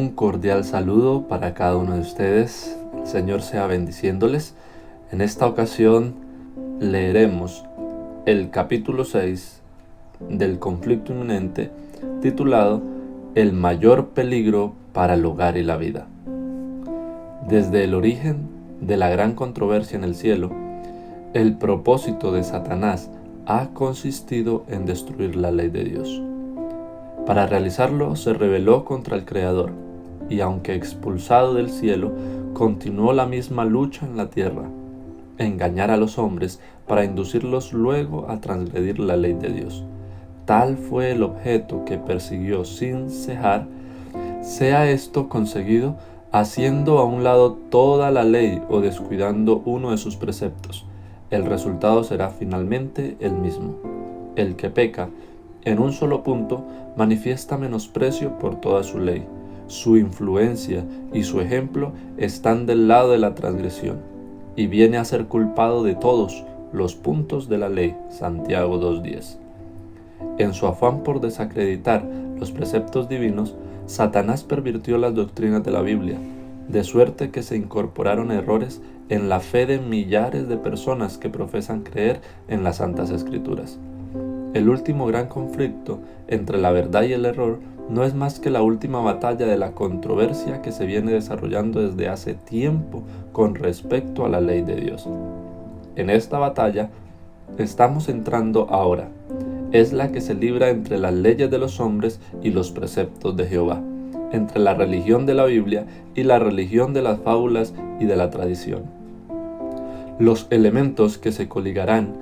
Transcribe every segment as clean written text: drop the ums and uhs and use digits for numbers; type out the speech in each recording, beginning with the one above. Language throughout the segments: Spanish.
Un cordial saludo para cada uno de ustedes. El Señor sea bendiciéndoles. En esta ocasión leeremos el capítulo 6 del conflicto inminente, titulado El mayor peligro para el hogar y la vida. Desde el origen de la gran controversia en el cielo, el propósito de Satanás ha consistido en destruir la ley de Dios. Para realizarlo se rebeló contra el Creador, y aunque expulsado del cielo, continuó la misma lucha en la tierra, engañar a los hombres para inducirlos luego a transgredir la ley de Dios. Tal fue el objeto que persiguió sin cejar, sea esto conseguido haciendo a un lado toda la ley o descuidando uno de sus preceptos. El resultado será finalmente el mismo. El que peca en un solo punto manifiesta menosprecio por toda su ley. Su influencia y su ejemplo están del lado de la transgresión, y viene a ser culpado de todos los puntos de la ley. Santiago 2:10. En su afán por desacreditar los preceptos divinos, Satanás pervirtió las doctrinas de la Biblia, de suerte que se incorporaron errores en la fe de millares de personas que profesan creer en las Santas Escrituras. El último gran conflicto entre la verdad y el error no es más que la última batalla de la controversia que se viene desarrollando desde hace tiempo con respecto a la ley de Dios. En esta batalla estamos entrando ahora. Es la que se libra entre las leyes de los hombres y los preceptos de Jehová, entre la religión de la Biblia y la religión de las fábulas y de la tradición. Los elementos que se coligarán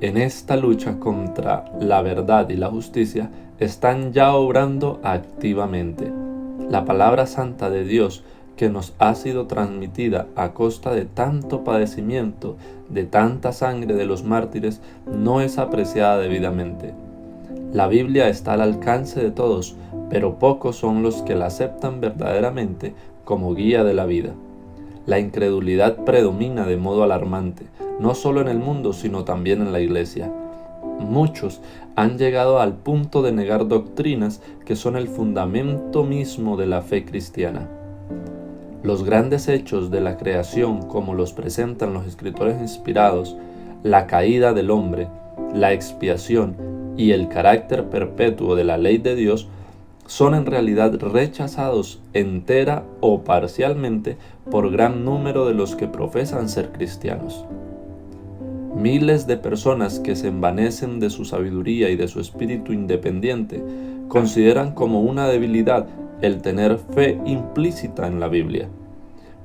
en esta lucha contra la verdad y la justicia están ya obrando activamente. La palabra santa de Dios, que nos ha sido transmitida a costa de tanto padecimiento, de tanta sangre de los mártires, no es apreciada debidamente. La Biblia está al alcance de todos, pero pocos son los que la aceptan verdaderamente como guía de la vida. La incredulidad predomina de modo alarmante, no solo en el mundo, sino también en la iglesia. Muchos han llegado al punto de negar doctrinas que son el fundamento mismo de la fe cristiana. Los grandes hechos de la creación, como los presentan los escritores inspirados, la caída del hombre, la expiación y el carácter perpetuo de la ley de Dios, son en realidad rechazados entera o parcialmente por gran número de los que profesan ser cristianos. Miles de personas que se envanecen de su sabiduría y de su espíritu independiente consideran como una debilidad el tener fe implícita en la Biblia.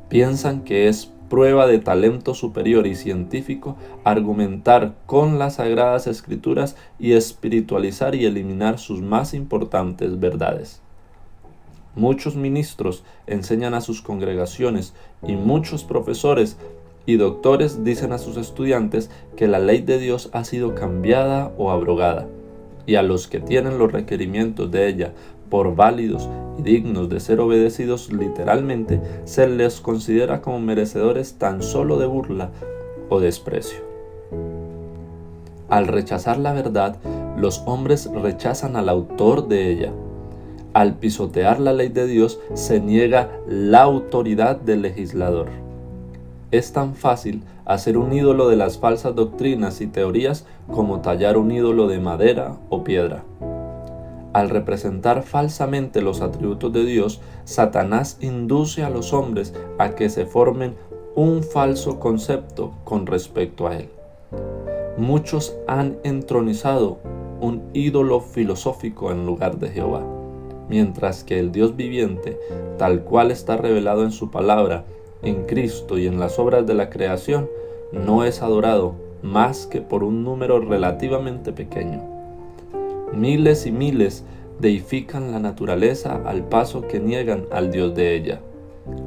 Piensan que es prueba de talento superior y científico argumentar con las Sagradas Escrituras y espiritualizar y eliminar sus más importantes verdades. Muchos ministros enseñan a sus congregaciones y muchos profesores y doctores dicen a sus estudiantes que la ley de Dios ha sido cambiada o abrogada, y a los que tienen los requerimientos de ella por válidos y dignos de ser obedecidos literalmente, se les considera como merecedores tan solo de burla o desprecio. Al rechazar la verdad, los hombres rechazan al autor de ella. Al pisotear la ley de Dios, se niega la autoridad del legislador. Es tan fácil hacer un ídolo de las falsas doctrinas y teorías como tallar un ídolo de madera o piedra. Al representar falsamente los atributos de Dios, Satanás induce a los hombres a que se formen un falso concepto con respecto a él. Muchos han entronizado un ídolo filosófico en lugar de Jehová, mientras que el Dios viviente, tal cual está revelado en su palabra, en Cristo y en las obras de la creación, no es adorado más que por un número relativamente pequeño. Miles y miles deifican la naturaleza al paso que niegan al Dios de ella.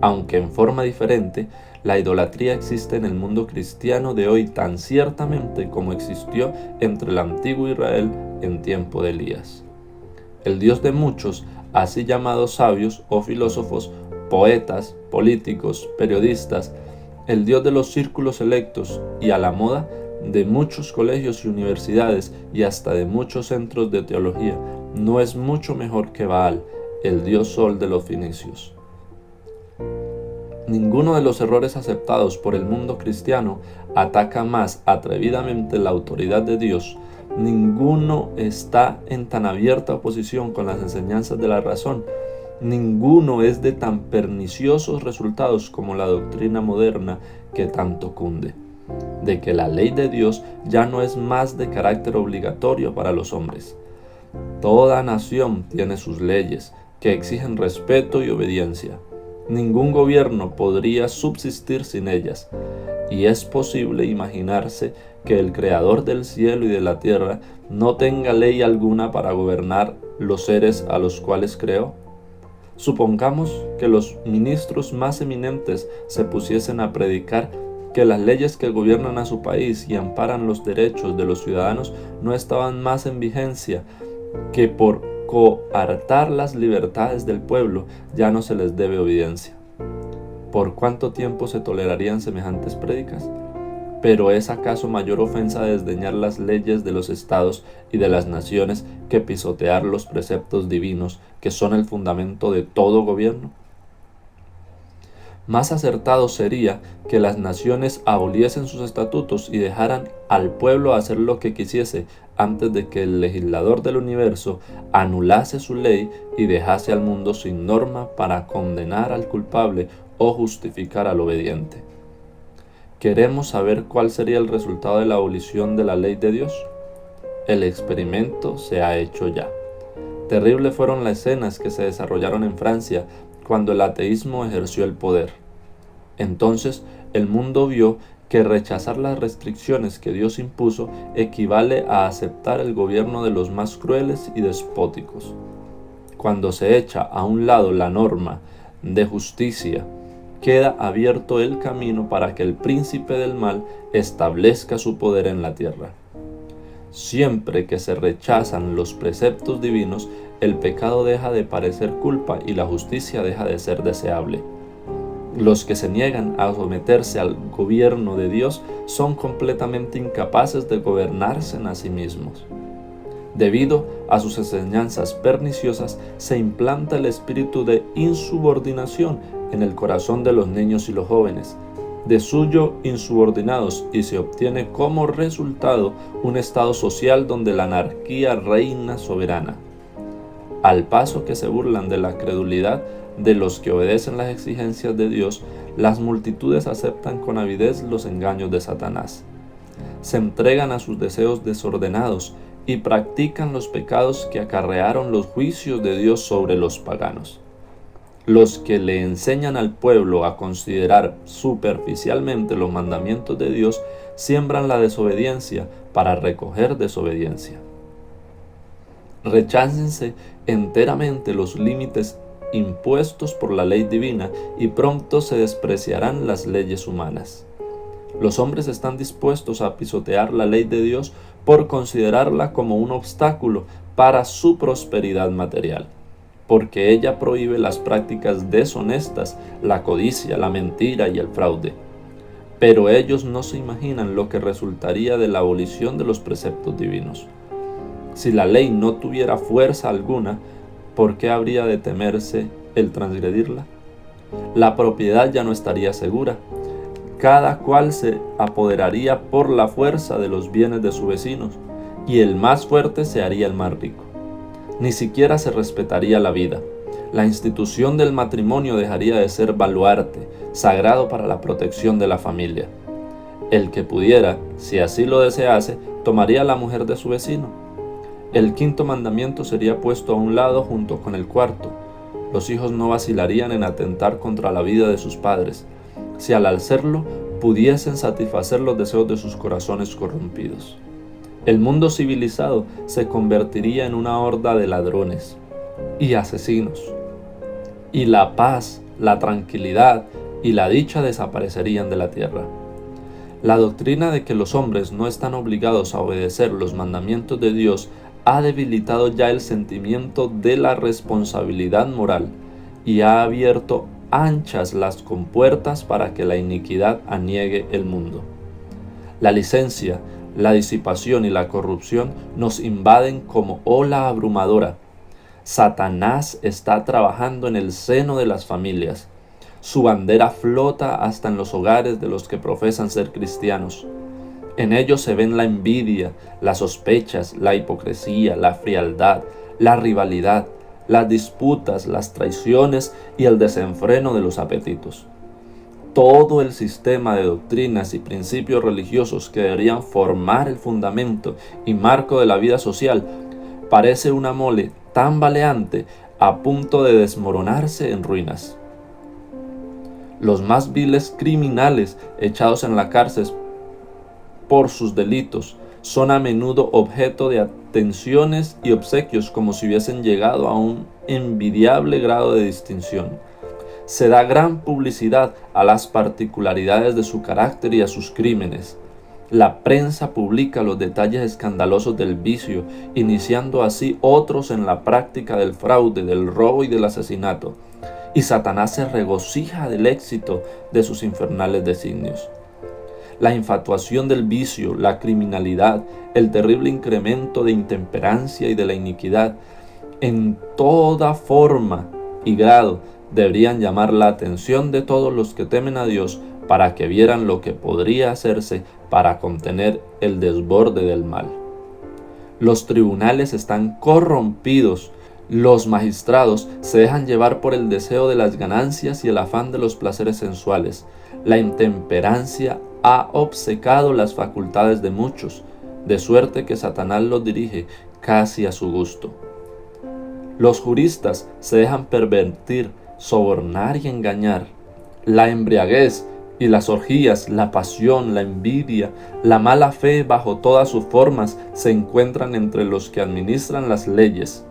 Aunque en forma diferente, la idolatría existe en el mundo cristiano de hoy tan ciertamente como existió entre el antiguo Israel en tiempo de Elías. El Dios de muchos, así llamados sabios o filósofos, poetas, políticos, periodistas, el Dios de los círculos selectos y a la moda de muchos colegios y universidades y hasta de muchos centros de teología, no es mucho mejor que Baal, el dios Sol de los fenicios. Ninguno de los errores aceptados por el mundo cristiano ataca más atrevidamente la autoridad de Dios. Ninguno está en tan abierta oposición con las enseñanzas de la razón. Ninguno es de tan perniciosos resultados como la doctrina moderna que tanto cunde, de que la ley de Dios ya no es más de carácter obligatorio para los hombres. Toda nación tiene sus leyes que exigen respeto y obediencia. Ningún gobierno podría subsistir sin ellas, y es posible imaginarse que el Creador del cielo y de la tierra no tenga ley alguna para gobernar los seres a los cuales creó. Supongamos que los ministros más eminentes se pusiesen a predicar que las leyes que gobiernan a su país y amparan los derechos de los ciudadanos no estaban más en vigencia, que por coartar las libertades del pueblo ya no se les debe obediencia. ¿Por cuánto tiempo se tolerarían semejantes prédicas? Pero ¿es acaso mayor ofensa desdeñar las leyes de los estados y de las naciones que pisotear los preceptos divinos que son el fundamento de todo gobierno? Más acertado sería que las naciones aboliesen sus estatutos y dejaran al pueblo hacer lo que quisiese antes de que el legislador del universo anulase su ley y dejase al mundo sin norma para condenar al culpable o justificar al obediente. ¿Queremos saber cuál sería el resultado de la abolición de la ley de Dios? El experimento se ha hecho ya. Terribles fueron las escenas que se desarrollaron en Francia cuando el ateísmo ejerció el poder. Entonces el mundo vio que rechazar las restricciones que Dios impuso equivale a aceptar el gobierno de los más crueles y despóticos. Cuando se echa a un lado la norma de justicia, queda abierto el camino para que el príncipe del mal establezca su poder en la tierra. Siempre que se rechazan los preceptos divinos, el pecado deja de parecer culpa y la justicia deja de ser deseable. Los que se niegan a someterse al gobierno de Dios son completamente incapaces de gobernarse a sí mismos. Debido a sus enseñanzas perniciosas, se implanta el espíritu de insubordinación en el corazón de los niños y los jóvenes, de suyo insubordinados, y se obtiene como resultado un estado social donde la anarquía reina soberana. Al paso que se burlan de la credulidad de los que obedecen las exigencias de Dios, las multitudes aceptan con avidez los engaños de Satanás. Se entregan a sus deseos desordenados y practican los pecados que acarrearon los juicios de Dios sobre los paganos. Los que le enseñan al pueblo a considerar superficialmente los mandamientos de Dios siembran la desobediencia para recoger desobediencia. Rechácense enteramente los límites impuestos por la ley divina y pronto se despreciarán las leyes humanas. Los hombres están dispuestos a pisotear la ley de Dios por considerarla como un obstáculo para su prosperidad material, porque ella prohíbe las prácticas deshonestas, la codicia, la mentira y el fraude. Pero ellos no se imaginan lo que resultaría de la abolición de los preceptos divinos. Si la ley no tuviera fuerza alguna, ¿por qué habría de temerse el transgredirla? La propiedad ya no estaría segura. Cada cual se apoderaría por la fuerza de los bienes de sus vecinos, y el más fuerte se haría el más rico. Ni siquiera se respetaría la vida. La institución del matrimonio dejaría de ser baluarte, sagrado para la protección de la familia. El que pudiera, si así lo desease, tomaría a la mujer de su vecino. El quinto mandamiento sería puesto a un lado junto con el cuarto. Los hijos no vacilarían en atentar contra la vida de sus padres, si al hacerlo pudiesen satisfacer los deseos de sus corazones corrompidos. El mundo civilizado se convertiría en una horda de ladrones y asesinos, y la paz, la tranquilidad y la dicha desaparecerían de la tierra. La doctrina de que los hombres no están obligados a obedecer los mandamientos de Dios ha debilitado ya el sentimiento de la responsabilidad moral y ha abierto anchas las compuertas para que la iniquidad aniegue el mundo. La licencia, la disipación y la corrupción nos invaden como ola abrumadora. Satanás está trabajando en el seno de las familias. Su bandera flota hasta en los hogares de los que profesan ser cristianos. En ellos se ven la envidia, las sospechas, la hipocresía, la frialdad, la rivalidad, las disputas, las traiciones y el desenfreno de los apetitos. Todo el sistema de doctrinas y principios religiosos que deberían formar el fundamento y marco de la vida social parece una mole tambaleante a punto de desmoronarse en ruinas. Los más viles criminales echados en la cárcel por sus delitos son a menudo objeto de atenciones y obsequios como si hubiesen llegado a un envidiable grado de distinción. Se da gran publicidad a las particularidades de su carácter y a sus crímenes. La prensa publica los detalles escandalosos del vicio, iniciando así otros en la práctica del fraude, del robo y del asesinato. Y Satanás se regocija del éxito de sus infernales designios. La infatuación del vicio, la criminalidad, el terrible incremento de intemperancia y de la iniquidad, en toda forma y grado, deberían llamar la atención de todos los que temen a Dios para que vieran lo que podría hacerse para contener el desborde del mal. Los tribunales están corrompidos. Los magistrados se dejan llevar por el deseo de las ganancias y el afán de los placeres sensuales. La intemperancia ha obcecado las facultades de muchos, de suerte que Satanás los dirige casi a su gusto. Los juristas se dejan pervertir, sobornar y engañar. La embriaguez y las orgías, la pasión, la envidia, la mala fe bajo todas sus formas se encuentran entre los que administran las leyes.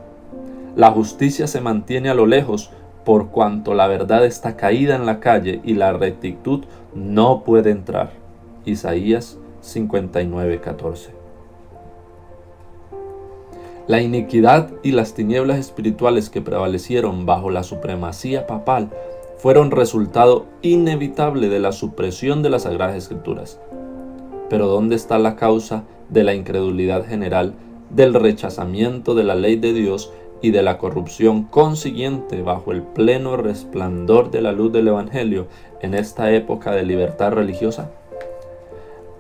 La justicia se mantiene a lo lejos, por cuanto la verdad está caída en la calle y la rectitud no puede entrar. Isaías 59:14. La iniquidad y las tinieblas espirituales que prevalecieron bajo la supremacía papal fueron resultado inevitable de la supresión de las Sagradas Escrituras. Pero ¿dónde está la causa de la incredulidad general, del rechazamiento de la ley de Dios y de la corrupción consiguiente bajo el pleno resplandor de la luz del Evangelio en esta época de libertad religiosa?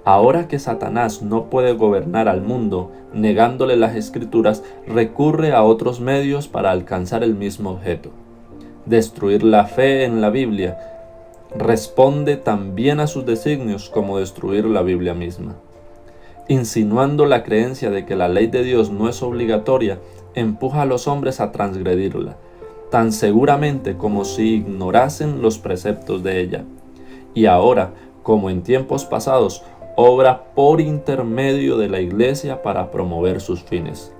Ahora que Satanás no puede gobernar al mundo, negándole las Escrituras, recurre a otros medios para alcanzar el mismo objeto: destruir la fe en la Biblia. Responde también a sus designios como destruir la Biblia misma. Insinuando la creencia de que la ley de Dios no es obligatoria, empuja a los hombres a transgredirla, tan seguramente como si ignorasen los preceptos de ella. Y ahora, como en tiempos pasados, obra por intermedio de la Iglesia para promover sus fines.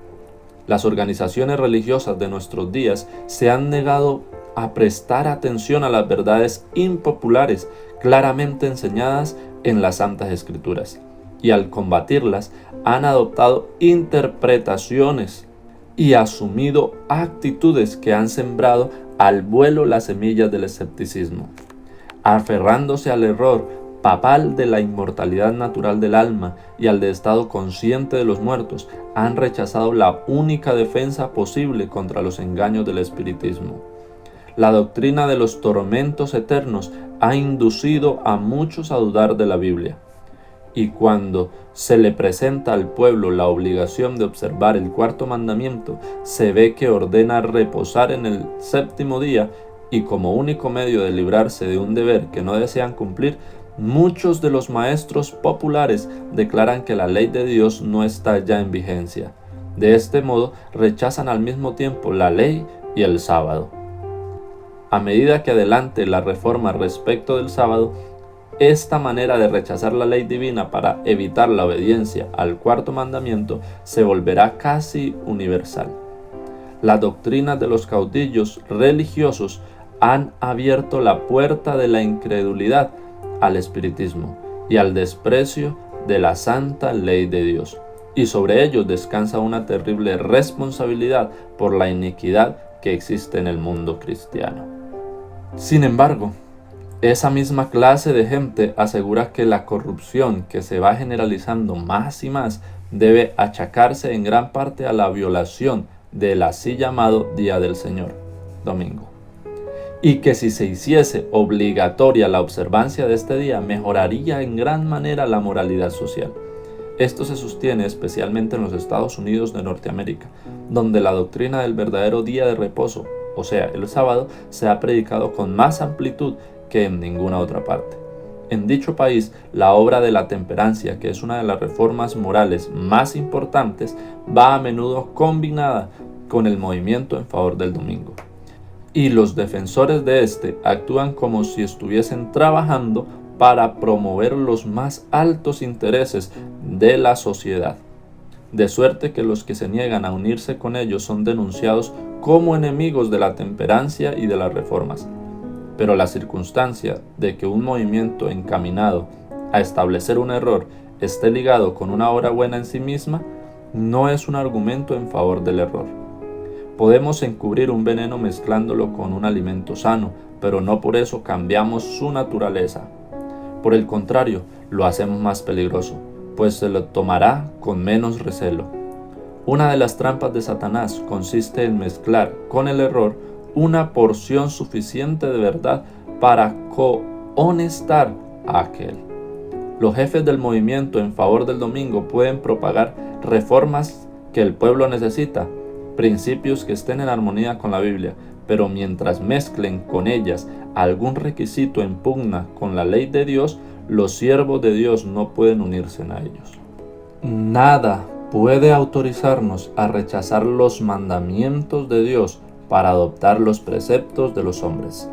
Las organizaciones religiosas de nuestros días se han negado a prestar atención a las verdades impopulares claramente enseñadas en las Santas Escrituras, y al combatirlas han adoptado interpretaciones y asumido actitudes que han sembrado al vuelo las semillas del escepticismo. Aferrándose al error papal de la inmortalidad natural del alma y al de estado consciente de los muertos, han rechazado la única defensa posible contra los engaños del espiritismo. La doctrina de los tormentos eternos ha inducido a muchos a dudar de la Biblia. Y cuando se le presenta al pueblo la obligación de observar el cuarto mandamiento, se ve que ordena reposar en el séptimo día, y como único medio de librarse de un deber que no desean cumplir, muchos de los maestros populares declaran que la ley de Dios no está ya en vigencia. De este modo, rechazan al mismo tiempo la ley y el sábado. A medida que adelante la reforma respecto del sábado, esta manera de rechazar la ley divina para evitar la obediencia al cuarto mandamiento se volverá casi universal. Las doctrinas de los caudillos religiosos han abierto la puerta de la incredulidad al espiritismo y al desprecio de la santa ley de Dios, y sobre ellos descansa una terrible responsabilidad por la iniquidad que existe en el mundo cristiano. Sin embargo, esa misma clase de gente asegura que la corrupción que se va generalizando más y más debe achacarse en gran parte a la violación del así llamado Día del Señor, domingo. Y que si se hiciese obligatoria la observancia de este día, mejoraría en gran manera la moralidad social. Esto se sostiene especialmente en los Estados Unidos de Norteamérica, donde la doctrina del verdadero día de reposo, o sea, el sábado, se ha predicado con más amplitud que en ninguna otra parte. En dicho país, la obra de la temperancia, que es una de las reformas morales más importantes, va a menudo combinada con el movimiento en favor del domingo. Y los defensores de este actúan como si estuviesen trabajando para promover los más altos intereses de la sociedad, de suerte que los que se niegan a unirse con ellos son denunciados como enemigos de la temperancia y de las reformas. Pero la circunstancia de que un movimiento encaminado a establecer un error esté ligado con una obra buena en sí misma, no es un argumento en favor del error. Podemos encubrir un veneno mezclándolo con un alimento sano, pero no por eso cambiamos su naturaleza. Por el contrario, lo hacemos más peligroso, pues se lo tomará con menos recelo. Una de las trampas de Satanás consiste en mezclar con el error una porción suficiente de verdad para cohonestar a aquel. Los jefes del movimiento en favor del domingo pueden propagar reformas que el pueblo necesita, principios que estén en armonía con la Biblia, pero mientras mezclen con ellas algún requisito en pugna con la ley de Dios, los siervos de Dios no pueden unirse a ellos. Nada puede autorizarnos a rechazar los mandamientos de Dios para adoptar los preceptos de los hombres.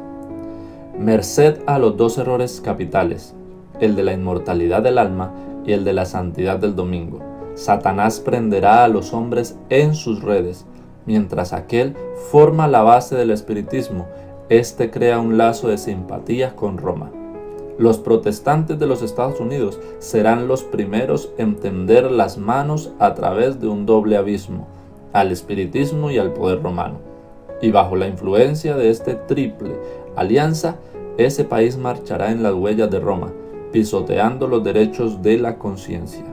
Merced a los dos errores capitales, el de la inmortalidad del alma y el de la santidad del domingo, Satanás prenderá a los hombres en sus redes, mientras aquel forma la base del espiritismo. Este crea un lazo de simpatía con Roma. Los protestantes de los Estados Unidos serán los primeros en tender las manos a través de un doble abismo, al espiritismo y al poder romano. Y bajo la influencia de este triple alianza, ese país marchará en las huellas de Roma, pisoteando los derechos de la conciencia.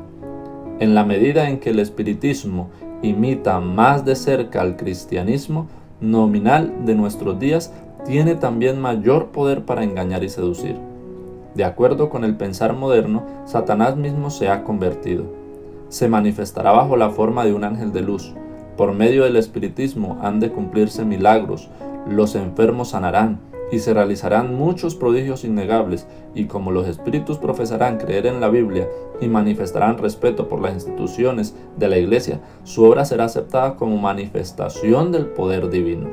En la medida en que el espiritismo imita más de cerca al cristianismo nominal de nuestros días, tiene también mayor poder para engañar y seducir. De acuerdo con el pensar moderno, Satanás mismo se ha convertido. Se manifestará bajo la forma de un ángel de luz. Por medio del espiritismo han de cumplirse milagros, los enfermos sanarán y se realizarán muchos prodigios innegables, y como los espíritus profesarán creer en la Biblia y manifestarán respeto por las instituciones de la Iglesia, su obra será aceptada como manifestación del poder divino.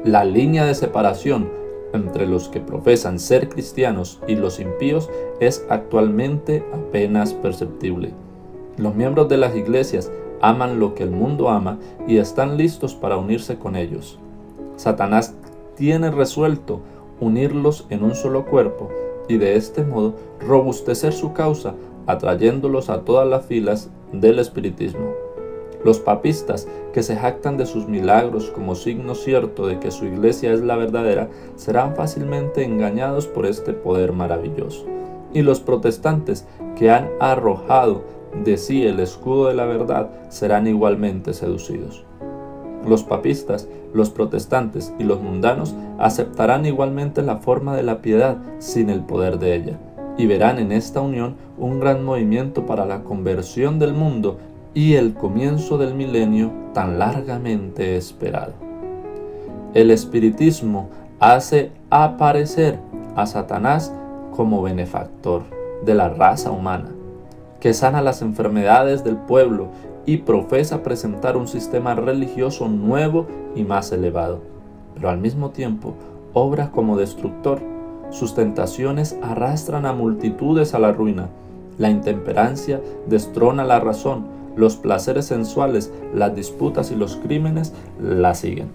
La línea de separación entre los que profesan ser cristianos y los impíos es actualmente apenas perceptible. Los miembros de las iglesias aman lo que el mundo ama y están listos para unirse con ellos. Satanás tiene resuelto unirlos en un solo cuerpo y de este modo robustecer su causa, atrayéndolos a todas las filas del espiritismo. Los papistas, que se jactan de sus milagros como signo cierto de que su iglesia es la verdadera, serán fácilmente engañados por este poder maravilloso. Y los protestantes, que han arrojado de sí el escudo de la verdad, serán igualmente seducidos. Los papistas, los protestantes y los mundanos aceptarán igualmente la forma de la piedad sin el poder de ella, y verán en esta unión un gran movimiento para la conversión del mundo y el comienzo del milenio tan largamente esperado. El espiritismo hace aparecer a Satanás como benefactor de la raza humana, que sana las enfermedades del pueblo y profesa presentar un sistema religioso nuevo y más elevado, pero al mismo tiempo obra como destructor. Sus tentaciones arrastran a multitudes a la ruina. La intemperancia destrona la razón. Los placeres sensuales, las disputas y los crímenes la siguen.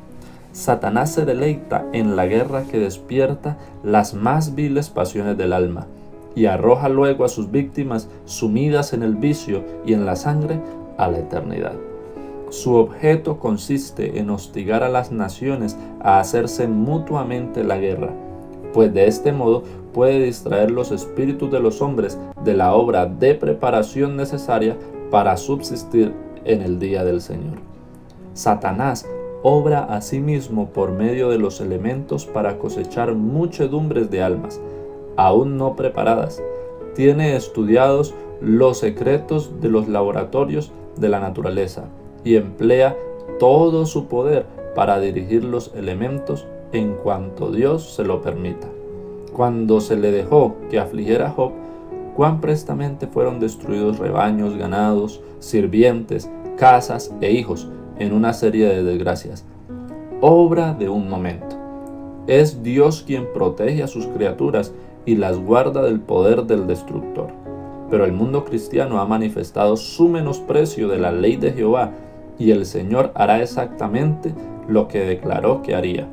Satanás se deleita en la guerra que despierta las más viles pasiones del alma y arroja luego a sus víctimas sumidas en el vicio y en la sangre a la eternidad. Su objeto consiste en hostigar a las naciones a hacerse mutuamente la guerra, pues de este modo puede distraer los espíritus de los hombres de la obra de preparación necesaria para subsistir en el día del Señor. Satanás obra a sí mismo por medio de los elementos para cosechar muchedumbres de almas, aún no preparadas. Tiene estudiados los secretos de los laboratorios de la naturaleza y emplea todo su poder para dirigir los elementos en cuanto Dios se lo permita. Cuando se le dejó que afligiera a Job, cuán prestamente fueron destruidos rebaños, ganados, sirvientes, casas e hijos en una serie de desgracias. Obra de un momento. Es Dios quien protege a sus criaturas y las guarda del poder del destructor. Pero el mundo cristiano ha manifestado su menosprecio de la ley de Jehová, y el Señor hará exactamente lo que declaró que haría.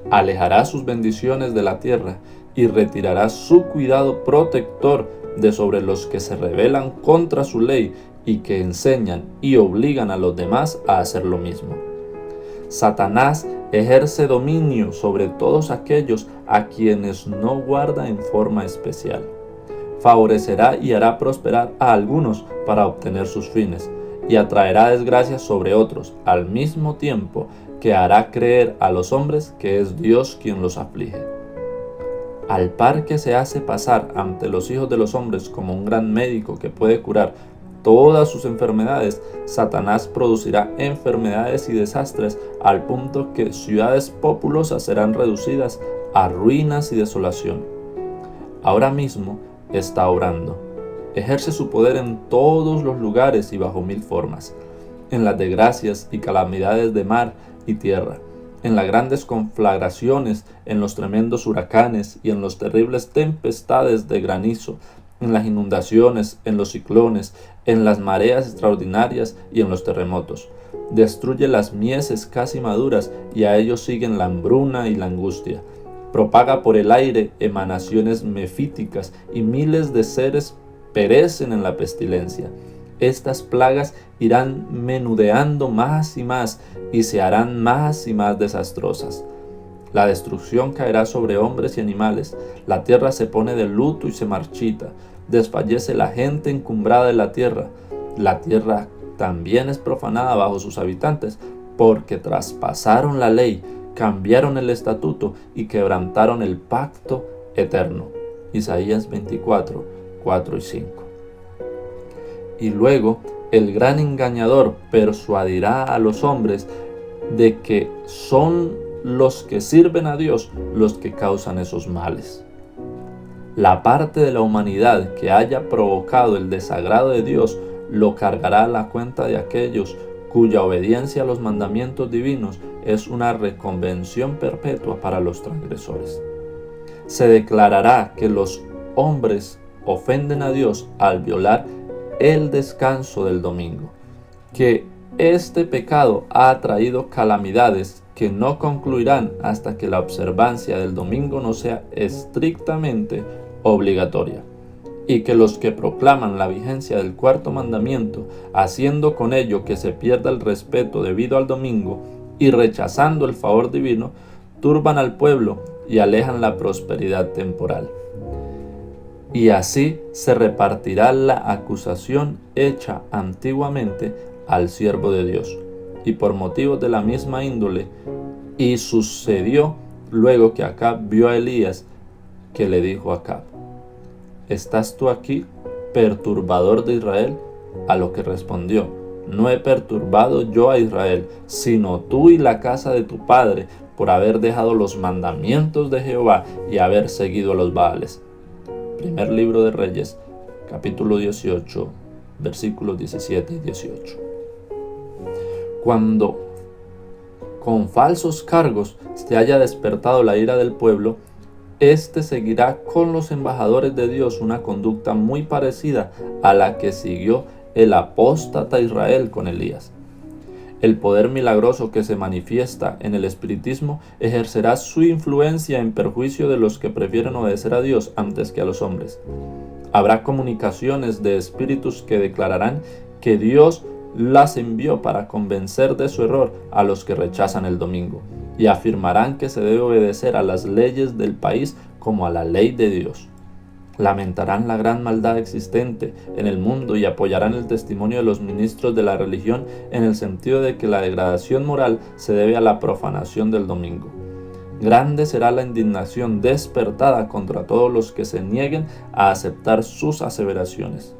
Alejará sus bendiciones de la tierra y retirará su cuidado protector de sobre los que se rebelan contra su ley y que enseñan y obligan a los demás a hacer lo mismo. Satanás ejerce dominio sobre todos aquellos a quienes no guarda en forma especial. Favorecerá y hará prosperar a algunos para obtener sus fines, y atraerá desgracias sobre otros, al mismo tiempo que hará creer a los hombres que es Dios quien los aflige. Al par que se hace pasar ante los hijos de los hombres como un gran médico que puede curar todas sus enfermedades, Satanás producirá enfermedades y desastres al punto que ciudades populosas serán reducidas a ruinas y desolación. Ahora mismo está obrando. Ejerce su poder en todos los lugares y bajo mil formas, en las desgracias y calamidades de mar y tierra, en las grandes conflagraciones, en los tremendos huracanes y en las terribles tempestades de granizo, en las inundaciones, en los ciclones, en las mareas extraordinarias y en los terremotos. Destruye las mieses casi maduras y a ellos siguen la hambruna y la angustia. Propaga por el aire emanaciones mefíticas y miles de seres perecen en la pestilencia. Estas plagas irán menudeando más y se harán más y más desastrosas. La destrucción caerá sobre hombres y animales. La tierra se pone de luto y se marchita. Desfallece la gente encumbrada de la tierra. La tierra también es profanada bajo sus habitantes, porque traspasaron la ley, cambiaron el estatuto y quebrantaron el pacto eterno. Isaías 24, 4 y 5. Y luego el gran engañador persuadirá a los hombres de que son los que sirven a Dios los que causan esos males. La parte de la humanidad que haya provocado el desagrado de Dios lo cargará a la cuenta de aquellos cuya obediencia a los mandamientos divinos es una reconvención perpetua para los transgresores. Se declarará que los hombres ofenden a Dios al violar el descanso del domingo, que este pecado ha traído calamidades que no concluirán hasta que la observancia del domingo no sea estrictamente obligatoria, y que los que proclaman la vigencia del cuarto mandamiento, haciendo con ello que se pierda el respeto debido al domingo y rechazando el favor divino, turban al pueblo y alejan la prosperidad temporal. Y así se repartirá la acusación hecha antiguamente al siervo de Dios, y por motivos de la misma índole. Y sucedió luego que Acab vio a Elías, que le dijo a Acab: ¿estás tú aquí, perturbador de Israel? A lo que respondió: no he perturbado yo a Israel, sino tú y la casa de tu padre, por haber dejado los mandamientos de Jehová y haber seguido a los Baales. Primer libro de Reyes, capítulo 18, versículos 17 y 18. Cuando con falsos cargos se haya despertado la ira del pueblo, éste seguirá con los embajadores de Dios una conducta muy parecida a la que siguió el apóstata Israel con Elías. El poder milagroso que se manifiesta en el espiritismo ejercerá su influencia en perjuicio de los que prefieren obedecer a Dios antes que a los hombres. Habrá comunicaciones de espíritus que declararán que Dios las envió para convencer de su error a los que rechazan el domingo, y afirmarán que se debe obedecer a las leyes del país como a la ley de Dios. Lamentarán la gran maldad existente en el mundo y apoyarán el testimonio de los ministros de la religión en el sentido de que la degradación moral se debe a la profanación del domingo. Grande será la indignación despertada contra todos los que se nieguen a aceptar sus aseveraciones.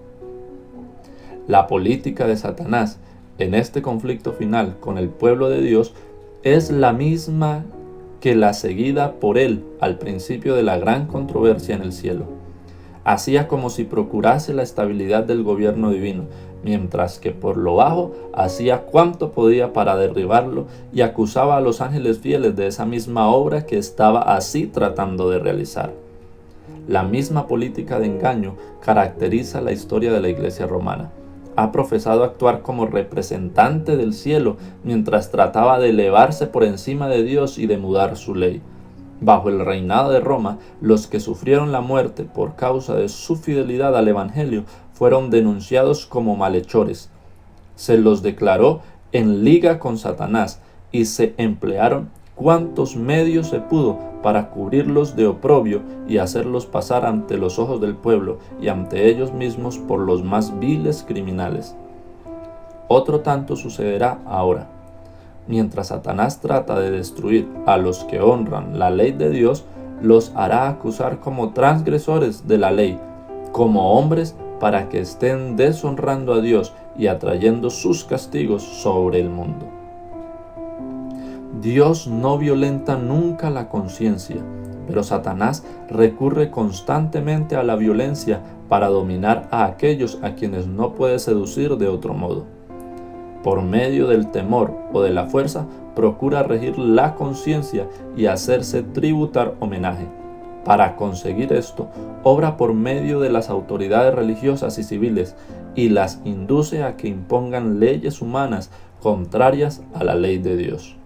La política de Satanás en este conflicto final con el pueblo de Dios es la misma que la seguida por él al principio de la gran controversia en el cielo. Hacía como si procurase la estabilidad del gobierno divino, mientras que por lo bajo hacía cuanto podía para derribarlo y acusaba a los ángeles fieles de esa misma obra que estaba así tratando de realizar. La misma política de engaño caracteriza la historia de la Iglesia romana. Ha profesado actuar como representante del cielo mientras trataba de elevarse por encima de Dios y de mudar su ley. Bajo el reinado de Roma, los que sufrieron la muerte por causa de su fidelidad al Evangelio fueron denunciados como malhechores. Se los declaró en liga con Satanás y se emplearon cuantos medios se pudo para cubrirlos de oprobio y hacerlos pasar ante los ojos del pueblo y ante ellos mismos por los más viles criminales. Otro tanto sucederá ahora. Mientras Satanás trata de destruir a los que honran la ley de Dios, los hará acusar como transgresores de la ley, como hombres para que estén deshonrando a Dios y atrayendo sus castigos sobre el mundo. Dios no violenta nunca la conciencia, pero Satanás recurre constantemente a la violencia para dominar a aquellos a quienes no puede seducir de otro modo. Por medio del temor o de la fuerza, procura regir la conciencia y hacerse tributar homenaje. Para conseguir esto, obra por medio de las autoridades religiosas y civiles y las induce a que impongan leyes humanas contrarias a la ley de Dios.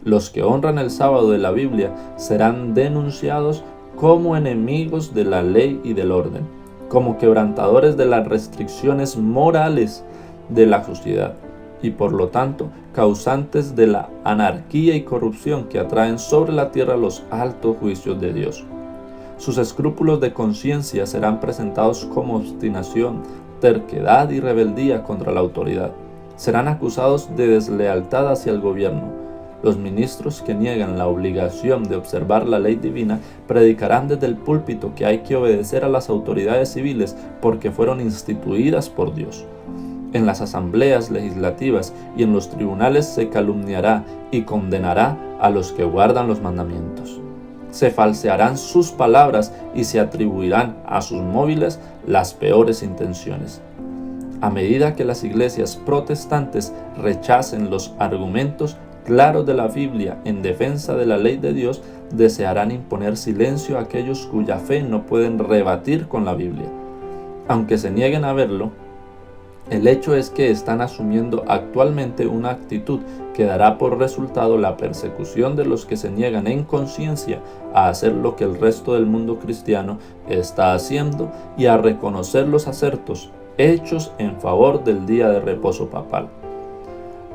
Los que honran el sábado de la Biblia serán denunciados como enemigos de la ley y del orden, como quebrantadores de las restricciones morales de la sociedad, y por lo tanto causantes de la anarquía y corrupción que atraen sobre la tierra los altos juicios de Dios. Sus escrúpulos de conciencia serán presentados como obstinación, terquedad y rebeldía contra la autoridad. Serán acusados de deslealtad hacia el gobierno. Los ministros que niegan la obligación de observar la ley divina predicarán desde el púlpito que hay que obedecer a las autoridades civiles porque fueron instituidas por Dios. En las asambleas legislativas y en los tribunales se calumniará y condenará a los que guardan los mandamientos. Se falsearán sus palabras y se atribuirán a sus móviles las peores intenciones. A medida que las iglesias protestantes rechacen los argumentos claros de la Biblia en defensa de la ley de Dios, desearán imponer silencio a aquellos cuya fe no pueden rebatir con la Biblia. Aunque se nieguen a verlo, el hecho es que están asumiendo actualmente una actitud que dará por resultado la persecución de los que se niegan en conciencia a hacer lo que el resto del mundo cristiano está haciendo y a reconocer los acertos hechos en favor del día de reposo papal.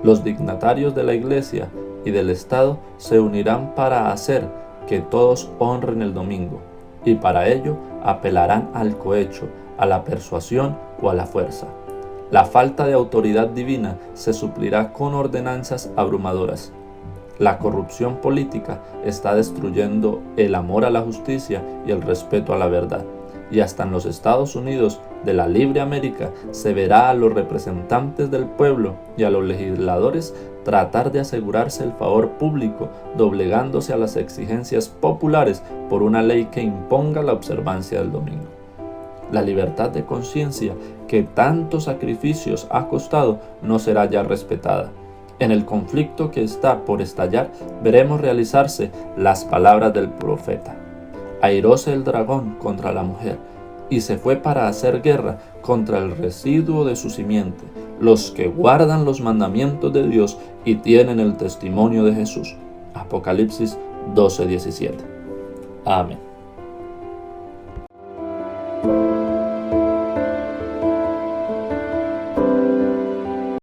Los dignatarios de la Iglesia y del Estado se unirán para hacer que todos honren el domingo, y para ello apelarán al cohecho, a la persuasión o a la fuerza. La falta de autoridad divina se suplirá con ordenanzas abrumadoras. La corrupción política está destruyendo el amor a la justicia y el respeto a la verdad. Y hasta en los Estados Unidos de la libre América se verá a los representantes del pueblo y a los legisladores tratar de asegurarse el favor público, doblegándose a las exigencias populares por una ley que imponga la observancia del domingo. La libertad de conciencia que tantos sacrificios ha costado no será ya respetada. En el conflicto que está por estallar veremos realizarse las palabras del profeta. Airóse el dragón contra la mujer y se fue para hacer guerra contra el residuo de su simiente, los que guardan los mandamientos de Dios y tienen el testimonio de Jesús. Apocalipsis 12:17. Amén.